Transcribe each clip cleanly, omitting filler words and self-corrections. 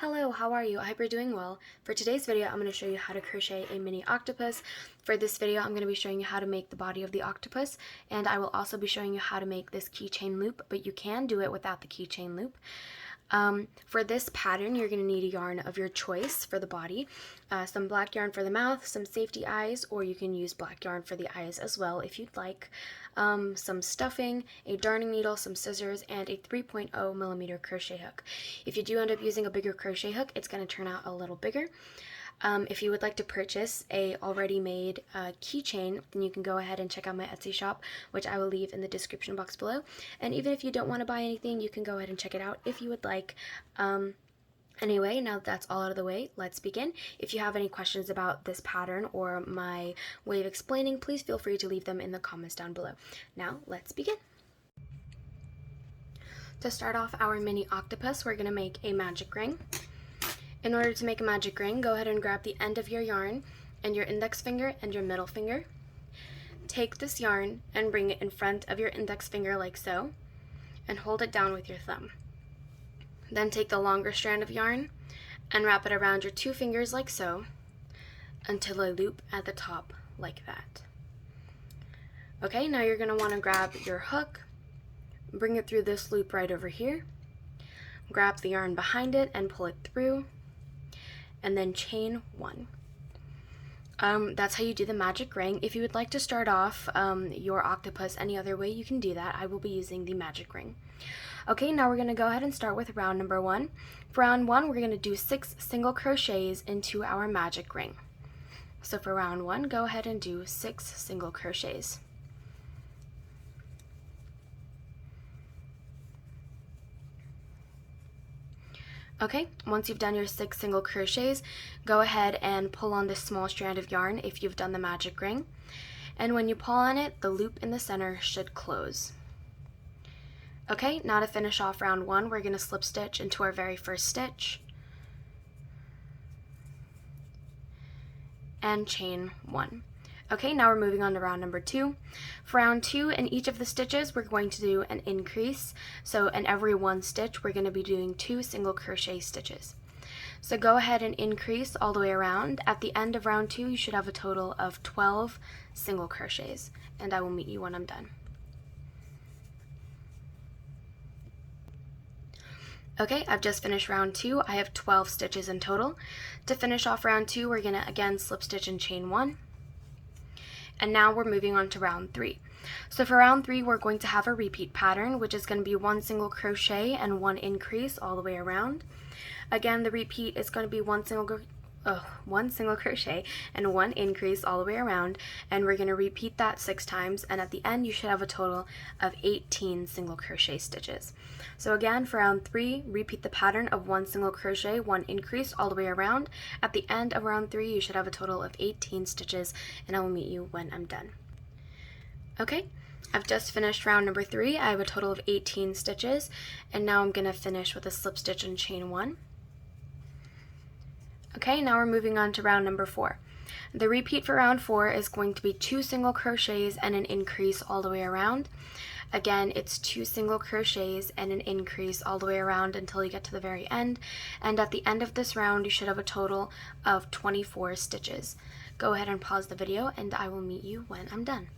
Hello, how are you? I hope you're doing well. For today's video, I'm going to show you how to crochet a mini octopus. For this video, I'm going to be showing you how to make the body of the octopus, and I will also be showing you how to make this keychain loop, but you can do it without the keychain loop. For this pattern, you're going to need a yarn of your choice for the body, some black yarn for the mouth, some safety eyes, or you can use black yarn for the eyes as well if you'd like, some stuffing, a darning needle, some scissors, and a 3.0 millimeter crochet hook. If you do end up using a bigger crochet hook, it's going to turn out a little bigger. If you would like to purchase a already made keychain, then you can go ahead and check out my Etsy shop, which I will leave in the description box below. And even if you don't want to buy anything, you can go ahead and check it out if you would like. Anyway, now that that's all out of the way, let's begin. If you have any questions about this pattern or my way of explaining, please feel free to leave them in the comments down below. Now, let's begin. To start off our mini octopus, we're going to make a magic ring. In order to make a magic ring, go ahead and grab the end of your yarn and your index finger and your middle finger. Take this yarn and bring it in front of your index finger like so, and hold it down with your thumb. Then take the longer strand of yarn and wrap it around your two fingers like so, until a loop at the top like that. Okay, now you're going to want to grab your hook, bring it through this loop right over here, grab the yarn behind it and pull it through, and then chain one. That's how you do the magic ring. If you would like to start off your octopus any other way, you can do that. I will be using the magic ring. Okay, now we're going to go ahead and start with round number 1. For round 1, we're going to do 6 single crochets into our magic ring. So for round 1, go ahead and do 6 single crochets. Okay, once you've done your 6 single crochets, go ahead and pull on this small strand of yarn if you've done the magic ring. And when you pull on it, the loop in the center should close. Okay, now to finish off round 1, we're going to slip stitch into our very first stitch and chain 1. Okay, now we're moving on to round number 2. For round 2, in each of the stitches, we're going to do an increase. So in every one stitch, we're going to be doing 2 single crochet stitches. So go ahead and increase all the way around. At the end of round 2, you should have a total of 12 single crochets, and I will meet you when I'm done. Okay, I've just finished round 2. I have 12 stitches in total. To finish off round 2, we're going to again slip stitch and chain 1. And now we're moving on to round 3. So for round 3, we're going to have a repeat pattern, which is going to be 1 single crochet and 1 increase all the way around. Again, the repeat is going to be 1 single crochet and 1 increase all the way around, and we're going to repeat that 6 times, and at the end you should have a total of 18 single crochet stitches. So again, for round 3, repeat the pattern of 1 single crochet, 1 increase all the way around. At the end of round 3, you should have a total of 18 stitches, and I will meet you when I'm done. Okay, I've just finished round number 3. I have a total of 18 stitches, and now I'm going to finish with a slip stitch and chain 1. Okay, now we're moving on to round number 4. The repeat for round 4 is going to be 2 single crochets and an increase all the way around. Again, it's 2 single crochets and an increase all the way around until you get to the very end. And at the end of this round, you should have a total of 24 stitches. Go ahead and pause the video, and I will meet you when I'm done.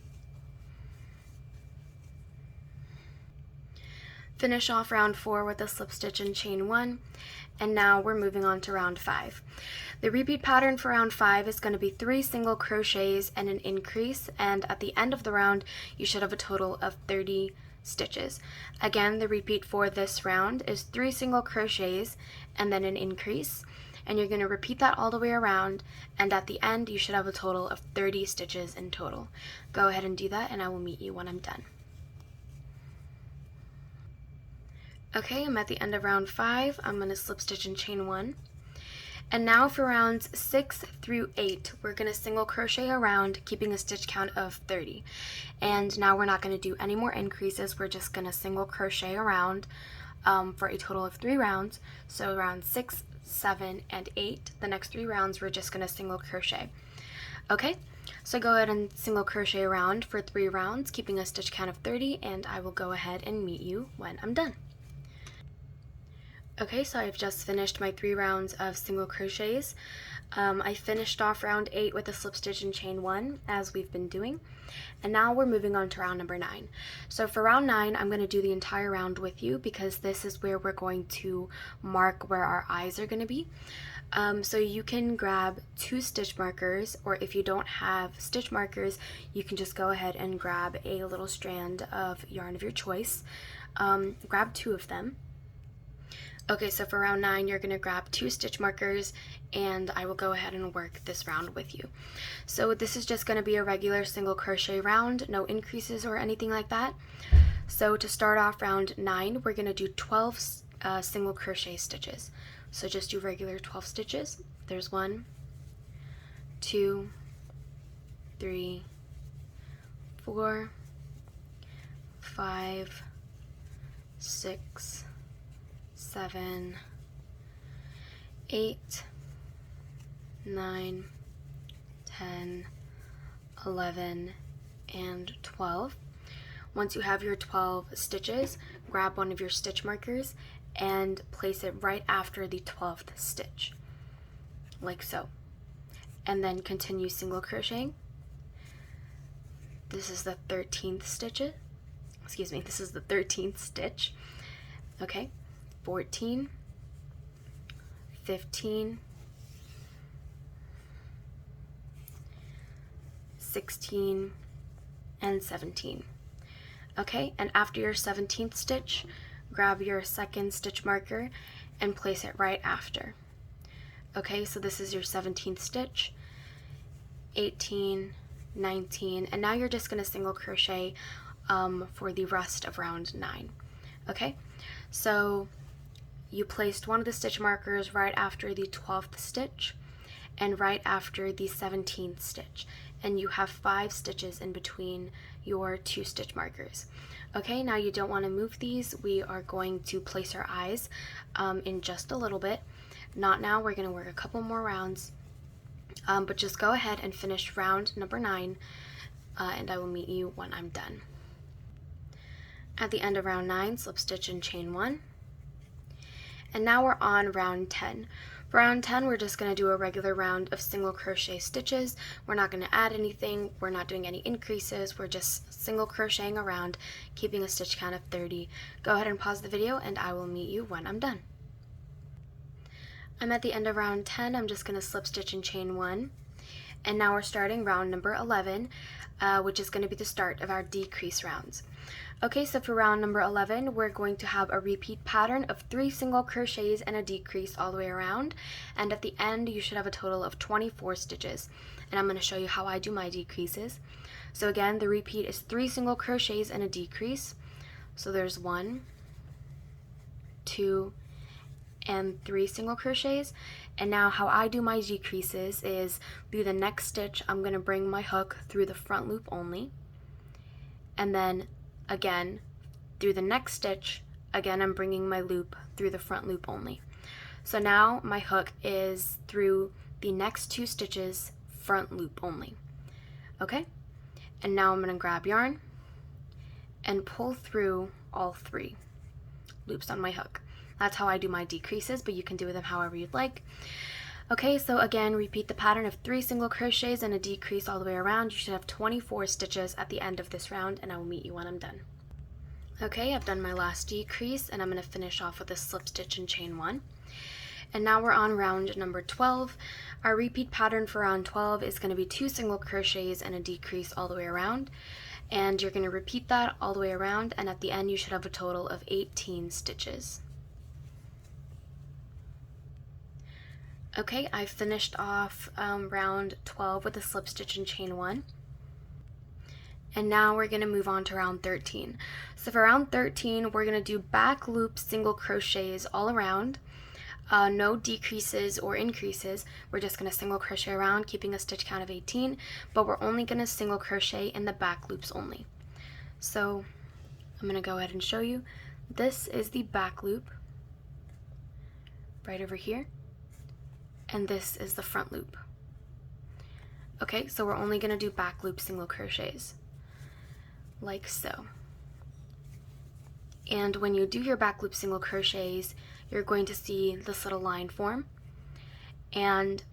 Finish off round 4 with a slip stitch and chain 1, and now we're moving on to round 5. The repeat pattern for round 5 is going to be 3 single crochets and an increase, and at the end of the round you should have a total of 30 stitches. Again, the repeat for this round is 3 single crochets and then an increase, and you're going to repeat that all the way around, and at the end you should have a total of 30 stitches in total. Go ahead and do that, and I will meet you when I'm done. Okay, I'm at the end of round 5. I'm going to slip stitch and chain 1. And now for rounds 6 through 8, we're going to single crochet around, keeping a stitch count of 30. And now we're not going to do any more increases. We're just going to single crochet around for a total of 3 rounds. So round 6, 7, and 8, the next 3 rounds, we're just going to single crochet. Okay, so go ahead and single crochet around for 3 rounds, keeping a stitch count of 30, and I will go ahead and meet you when I'm done. Okay, so I've just finished my 3 rounds of single crochets. I finished off round 8 with a slip stitch and chain 1, as we've been doing. And now we're moving on to round number 9. So for round 9, I'm going to do the entire round with you because this is where we're going to mark where our eyes are going to be. So you can grab 2 stitch markers, or if you don't have stitch markers, you can just go ahead and grab a little strand of yarn of your choice. Grab 2 of them. Okay, so for round 9, you're going to grab 2 stitch markers, and I will go ahead and work this round with you. So this is just going to be a regular single crochet round, no increases or anything like that. So to start off round 9, we're going to do 12 single crochet stitches. So just do regular 12 stitches. There's 1, 2, 3, 4, 5, 6, 7, 8, 9, 10, 11, and 12. Once you have your 12 stitches, grab one of your stitch markers and place it right after the 12th stitch, like so. And then continue single crocheting. This is the 13th stitch. This is the 13th stitch. Okay. 14, 15, 16, and 17. Okay, and after your 17th stitch, grab your 2nd stitch marker and place it right after. Okay, so this is your 17th stitch, 18, 19, and now you're just going to single crochet for the rest of round 9. Okay, so you placed one of the stitch markers right after the 12th stitch and right after the 17th stitch, and you have 5 stitches in between your 2 stitch markers. Okay, now you don't want to move these. We are going to place our eyes in just a little bit. Not now, we're going to work a couple more rounds, but just go ahead and finish round number 9, and I will meet you when I'm done. At the end of round 9, slip stitch and chain 1. And now we're on round 10. For round 10, we're just going to do a regular round of single crochet stitches. We're not going to add anything. We're not doing any increases. We're just single crocheting around, keeping a stitch count of 30. Go ahead and pause the video, and I will meet you when I'm done. I'm at the end of round 10. I'm just going to slip stitch and chain 1. And now we're starting round number 11, which is going to be the start of our decrease rounds. Okay, so for round number 11, we're going to have a repeat pattern of 3 single crochets and a decrease all the way around, and at the end you should have a total of 24 stitches, and I'm going to show you how I do my decreases. So again, the repeat is 3 single crochets and a decrease. So there's 1, 2, and 3 single crochets. And now how I do my decreases is through the next stitch I'm going to bring my hook through the front loop only, and then again through the next stitch, again I'm bringing my loop through the front loop only. So now my hook is through the next 2 stitches, front loop only. Okay, and now I'm going to grab yarn and pull through all 3 loops on my hook. That's how I do my decreases, but you can do them however you'd like. Okay, so again, repeat the pattern of 3 single crochets and a decrease all the way around. You should have 24 stitches at the end of this round, and I will meet you when I'm done. Okay, I've done my last decrease, and I'm going to finish off with a slip stitch and chain 1. And now we're on round number 12. Our repeat pattern for round 12 is going to be 2 single crochets and a decrease all the way around. And you're going to repeat that all the way around, and at the end you should have a total of 18 stitches. Okay, I finished off round 12 with a slip stitch and chain 1. And now we're going to move on to round 13. So for round 13, we're going to do back loop single crochets all around. No decreases or increases. We're just going to single crochet around, keeping a stitch count of 18, but we're only going to single crochet in the back loops only. So I'm going to go ahead and show you. This is the back loop right over here, and this is the front loop. Okay, so we're only going to do back loop single crochets like so. And when you do your back loop single crochets, you're going to see this little line form, and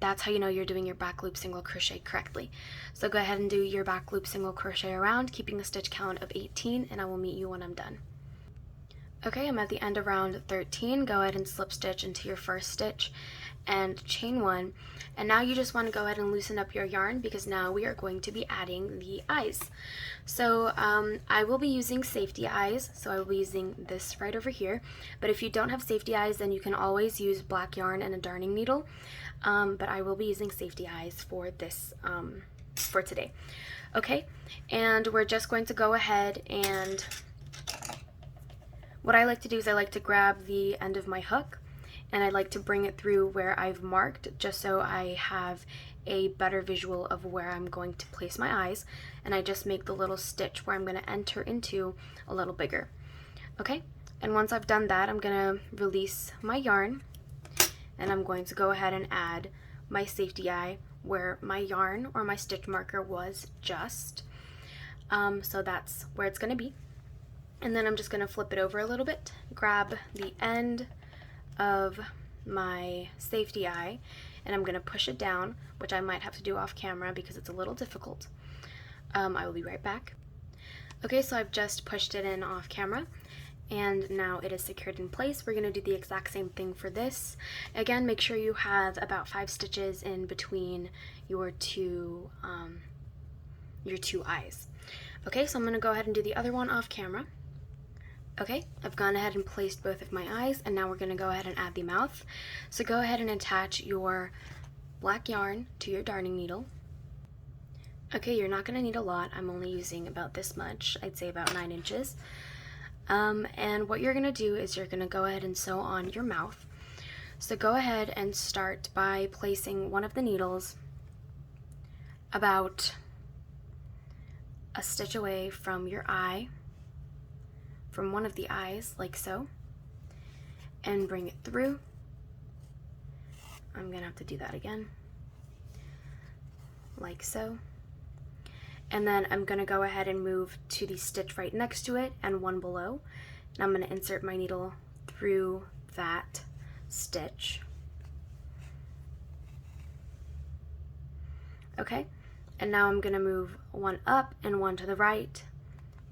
that's how you know you're doing your back loop single crochet correctly. So go ahead and do your back loop single crochet around, keeping a stitch count of 18, and I will meet you when I'm done. Okay, I'm at the end of round 13. Go ahead and slip stitch into your first stitch and chain 1. And now you just want to go ahead and loosen up your yarn, because now we are going to be adding the eyes. So I will be using safety eyes, so I will be using this right over here. But if you don't have safety eyes, then you can always use black yarn and a darning needle. But I will be using safety eyes for this, for today. Okay, and we're just going to go ahead and what I like to do is I like to grab the end of my hook, and I like to bring it through where I've marked, just so I have a better visual of where I'm going to place my eyes, and I just make the little stitch where I'm going to enter into a little bigger. Okay, and once I've done that, I'm going to release my yarn, and I'm going to go ahead and add my safety eye where my yarn or my stitch marker was just. So that's where it's going to be. And then I'm just going to flip it over a little bit, grab the end of my safety eye, and I'm going to push it down, which I might have to do off camera because it's a little difficult. I will be right back. Okay, so I've just pushed it in off camera, and now it is secured in place. We're going to do the exact same thing for this. Again, make sure you have about 5 stitches in between your two eyes. Okay, so I'm going to go ahead and do the other one off camera. Okay, I've gone ahead and placed both of my eyes, and now we're going to go ahead and add the mouth. So go ahead and attach your black yarn to your darning needle. Okay, you're not going to need a lot. I'm only using about this much. I'd say about 9 inches. And what you're going to do is you're going to go ahead and sew on your mouth. So go ahead and start by placing one of the needles about a stitch away from your eye, from one of the eyes, like so, and bring it through. I'm gonna have to do that again, like so. And then I'm gonna go ahead and move to the stitch right next to it and one below, and I'm gonna insert my needle through that stitch. Okay, and now I'm gonna move one up and one to the right,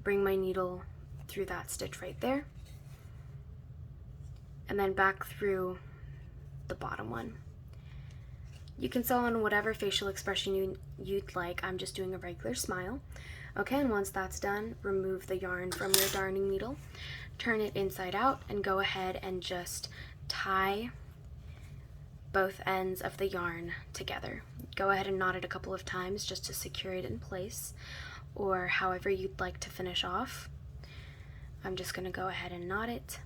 bring my needle through that stitch right there, and then back through the bottom one. You can sew on whatever facial expression you'd like. I'm just doing a regular smile. Okay, and once that's done, remove the yarn from your darning needle, turn it inside out, and go ahead and just tie both ends of the yarn together. Go ahead and knot it a couple of times just to secure it in place, or however you'd like to finish off. I'm just going to go ahead and knot it.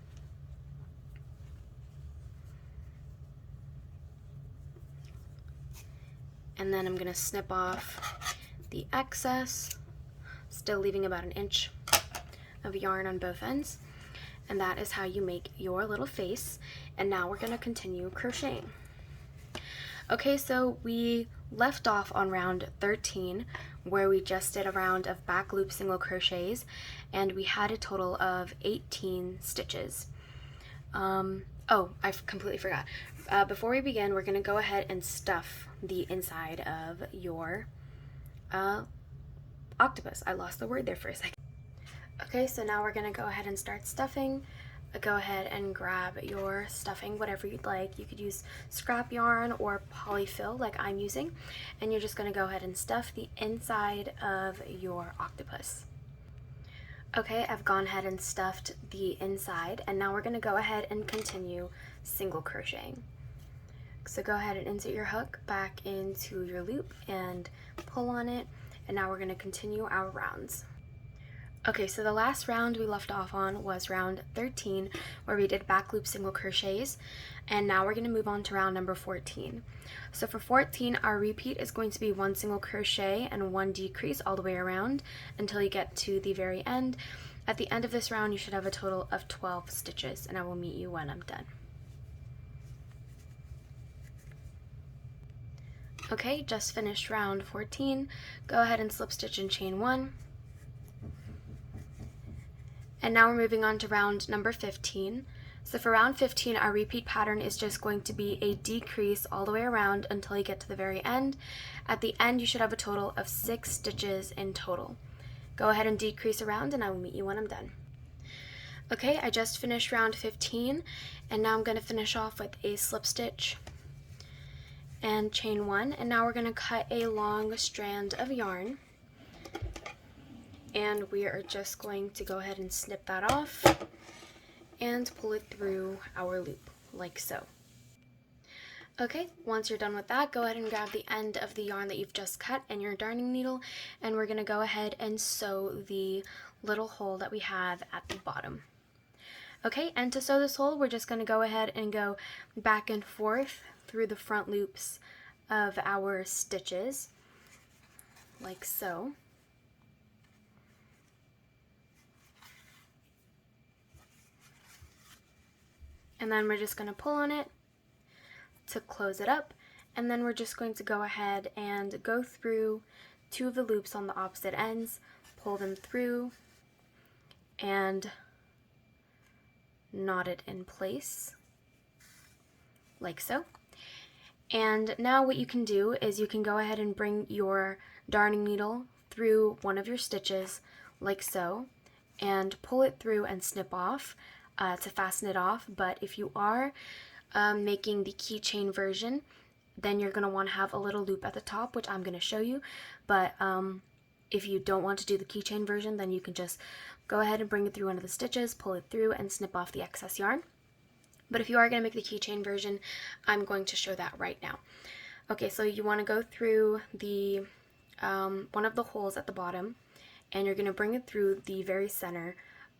And then I'm going to snip off the excess, still leaving about 1 inch of yarn on both ends. And that is how you make your little face. And now we're going to continue crocheting. Okay, so we left off on round 13, where we just did a round of back loop single crochets, and we had a total of 18 stitches. Oh, I completely forgot. Before we begin, we're going to go ahead and stuff the inside of your octopus. I lost the word there for a second. Okay, so now we're going to go ahead and start stuffing. Go ahead and grab your stuffing, whatever you'd like. You could use scrap yarn or polyfill like I'm using, and you're just going to go ahead and stuff the inside of your octopus. Okay, I've gone ahead and stuffed the inside, and now we're going to go ahead and continue single crocheting. So go ahead and insert your hook back into your loop and pull on it, and now we're going to continue our rounds. Okay, so the last round we left off on was round 13, where we did back loop single crochets, and now we're going to move on to round number 14. So for 14, our repeat is going to be 1 single crochet and 1 decrease all the way around until you get to the very end. At the end of this round, you should have a total of 12 stitches, and I will meet you when I'm done. Okay, just finished round 14. Go ahead and slip stitch and chain 1. And now we're moving on to round number 15. So for round 15, our repeat pattern is just going to be a decrease all the way around until you get to the very end. At the end, you should have a total of 6 stitches in total. Go ahead and decrease around, and I will meet you when I'm done. Okay, I just finished round 15, and now I'm going to finish off with a slip stitch and chain 1, and now we're going to cut a long strand of yarn, and we are just going to go ahead and snip that off and pull it through our loop, like so. Okay, once you're done with that, go ahead and grab the end of the yarn that you've just cut and your darning needle, and we're going to go ahead and sew the little hole that we have at the bottom. Okay, and to sew this hole, we're just going to go ahead and go back and forth through the front loops of our stitches, like so. And then we're just going to pull on it to close it up, and then we're just going to go ahead and go through 2 of the loops on the opposite ends, pull them through, and knot it in place, like so. And now what you can do is you can go ahead and bring your darning needle through one of your stitches, like so, and pull it through and snip off to fasten it off. But if you are making the keychain version, then you're going to want to have a little loop at the top, which I'm going to show you. But if you don't want to do the keychain version, then you can just go ahead and bring it through one of the stitches, pull it through, and snip off the excess yarn. But if you are going to make the keychain version, I'm going to show that right now. Okay, so you want to go through the one of the holes at the bottom, and you're going to bring it through the very center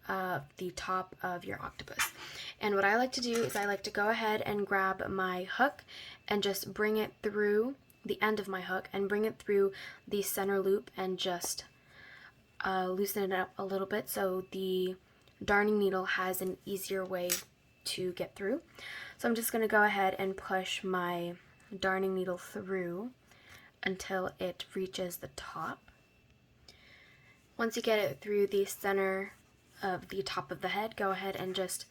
of the top of your octopus. And what I like to do is I like to go ahead and grab my hook and just bring it through the end of my hook and bring it through the center loop and just loosen it up a little bit so the darning needle has an easier way to get through. So I'm just going to go ahead and push my darning needle through until it reaches the top. Once you get it through the center of the top of the head, go ahead and just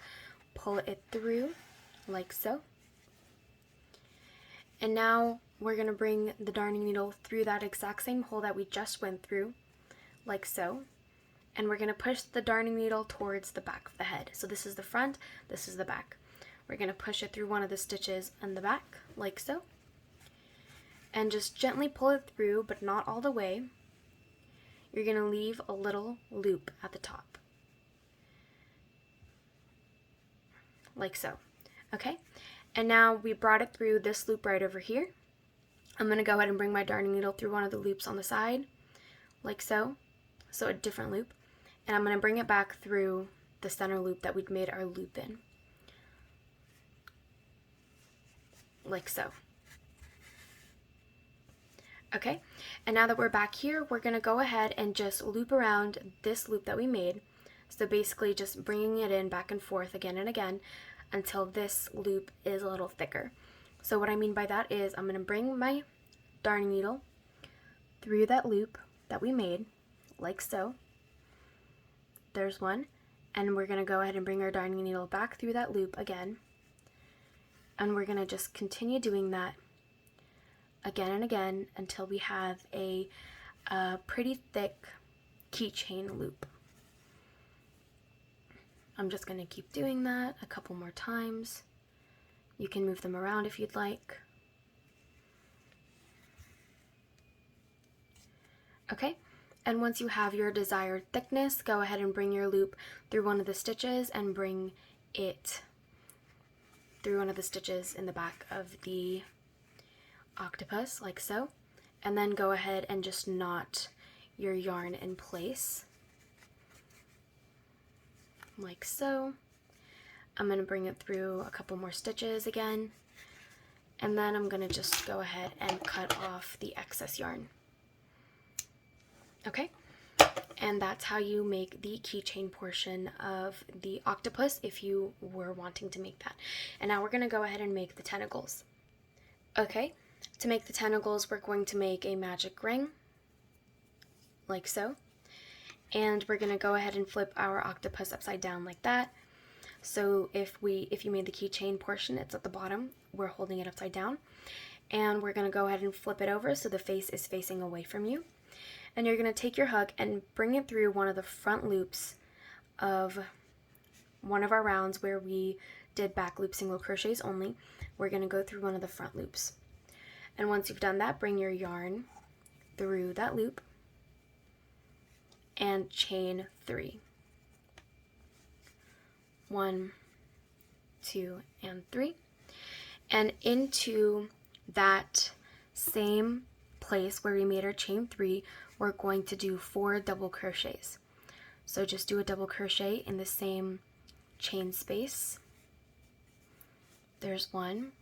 pull it through like so. And now we're going to bring the darning needle through that exact same hole that we just went through, like so. And we're going to push the darning needle towards the back of the head. So this is the front, this is the back. We're going to push it through one of the stitches in the back, like so. And just gently pull it through, but not all the way. You're going to leave a little loop at the top, like so. Okay, and now we brought it through this loop right over here. I'm going to go ahead and bring my darning needle through one of the loops on the side, like so. So a different loop. And I'm going to bring it back through the center loop that we'd made our loop in, like so. Okay, and now that we're back here, we're going to go ahead and just loop around this loop that we made. So basically just bringing it in back and forth again and again until this loop is a little thicker. So what I mean by that is I'm going to bring my darning needle through that loop that we made, like so. There's one. And we're going to go ahead and bring our darning needle back through that loop again. And we're going to just continue doing that again and again until we have a pretty thick keychain loop. I'm just going to keep doing that a couple more times. You can move them around if you'd like. Okay, and once you have your desired thickness, go ahead and bring your loop through one of the stitches and bring it through one of the stitches in the back of the octopus, like so. And then go ahead and just knot your yarn in place, like so. I'm going to bring it through a couple more stitches again, and then I'm going to just go ahead and cut off the excess yarn. Okay, and that's how you make the keychain portion of the octopus if you were wanting to make that. And now we're going to go ahead and make the tentacles. Okay, to make the tentacles, we're going to make a magic ring, like so. And we're going to go ahead and flip our octopus upside down like that. So if you made the keychain portion, it's at the bottom. We're holding it upside down. And we're going to go ahead and flip it over so the face is facing away from you. And you're going to take your hook and bring it through one of the front loops of one of our rounds where we did back loop single crochets only. We're going to go through one of the front loops. And once you've done that, bring your yarn through that loop and chain 3. 1, 2, and 3. And into that same place where we made our chain 3, we're going to do 4 double crochets. So just do a double crochet in the same chain space. There's 1,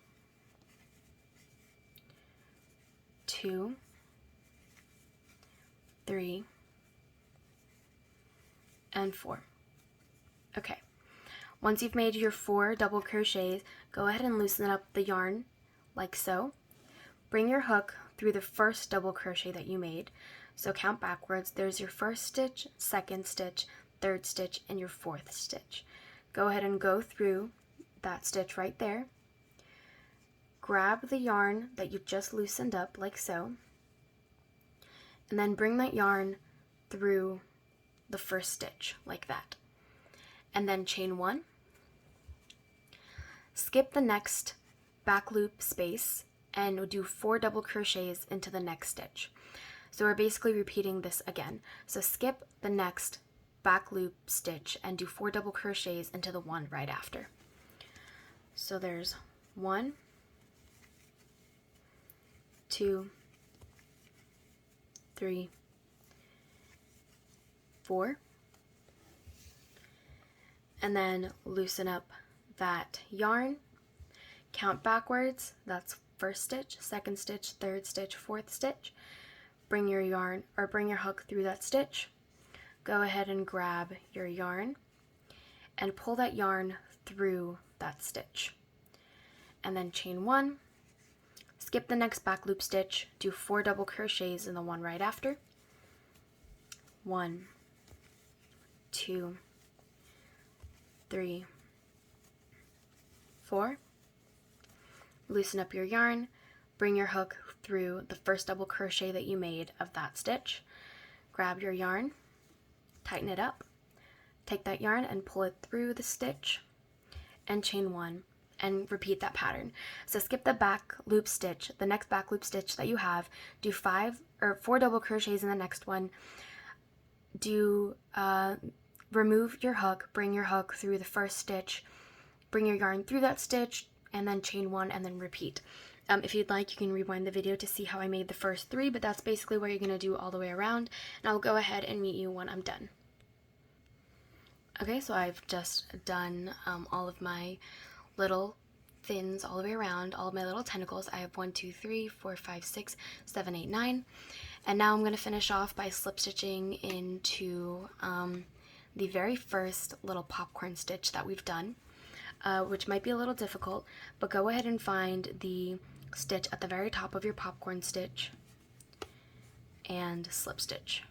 2, 3, and 4. Okay. Once you've made your 4 double crochets, go ahead and loosen up the yarn like so. Bring your hook through the first double crochet that you made. So count backwards. There's your first stitch, second stitch, third stitch, and your fourth stitch. Go ahead and go through that stitch right there. Grab the yarn that you just loosened up like so, and then bring that yarn through the first stitch like that. And then chain 1. Skip the next back loop space and do 4 double crochets into the next stitch. So we're basically repeating this again. So skip the next back loop stitch and do 4 double crochets into the one right after. So there's 1, 2, 3, 4, and then loosen up that yarn, count backwards. That's first stitch, second stitch, third stitch, fourth stitch. Bring your yarn or bring your hook through that stitch. Go ahead and grab your yarn and pull that yarn through that stitch. And then chain 1, skip the next back loop stitch, do 4 double crochets in the one right after. 1, 2, 3, 4. Loosen up your yarn, bring your hook through the first double crochet that you made of that stitch. Grab your yarn, tighten it up, take that yarn and pull it through the stitch and chain 1 and repeat that pattern. So skip the back loop stitch, the next back loop stitch that you have, do 4 double crochets in the next one. Do remove your hook, bring your hook through the first stitch, bring your yarn through that stitch, and then chain 1 and then repeat. If you'd like, you can rewind the video to see how I made the first 3, but that's basically what you're going to do all the way around, and I'll go ahead and meet you when I'm done. Okay, so I've just done all of my little fins all the way around, all of my little tentacles. I have 1, 2, 3, 4, 5, 6, 7, 8, 9, and now I'm going to finish off by slip stitching into the very first little popcorn stitch that we've done, which might be a little difficult, but go ahead and find the stitch at the very top of your popcorn stitch and slip stitch,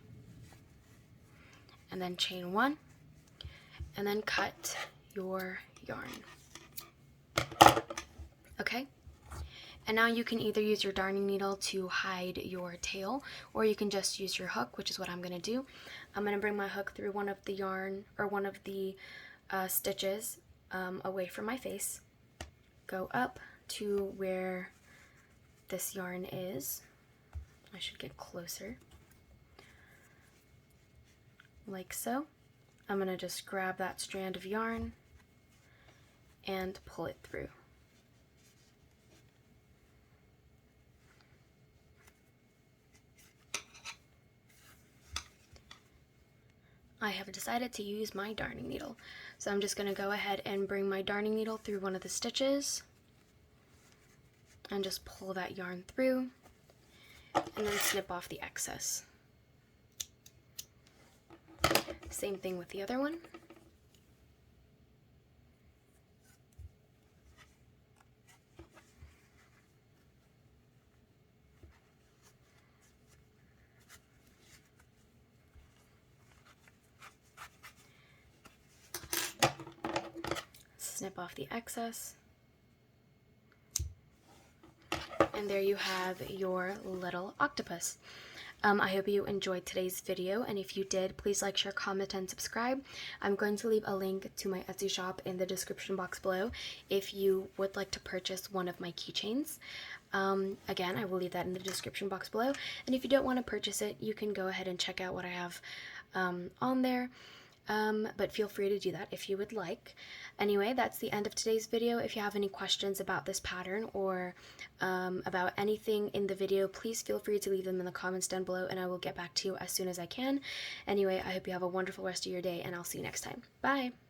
and then chain 1, and then cut your yarn. Okay, and now you can either use your darning needle to hide your tail, or you can just use your hook, which is what I'm going to do. I'm going to bring my hook through one of the yarn, or one of the stitches away from my face, go up to where this yarn is. I should get closer, like so. I'm going to just grab that strand of yarn and pull it through. I have decided to use my darning needle, so I'm just going to go ahead and bring my darning needle through one of the stitches and just pull that yarn through and then snip off the excess. Same thing with the other one. snip off the excess. And there you have your little octopus. I hope you enjoyed today's video, and if you did, please like, share, comment, and subscribe. I'm going to leave a link to my Etsy shop in the description box below if you would like to purchase one of my keychains. Again, I will leave that in the description box below, and if you don't want to purchase it, you can go ahead and check out what I have on there. But feel free to do that if you would like. Anyway, that's the end of today's video. If you have any questions about this pattern or about anything in the video, please feel free to leave them in the comments down below, and I will get back to you as soon as I can. Anyway, I hope you have a wonderful rest of your day, and I'll see you next time. Bye!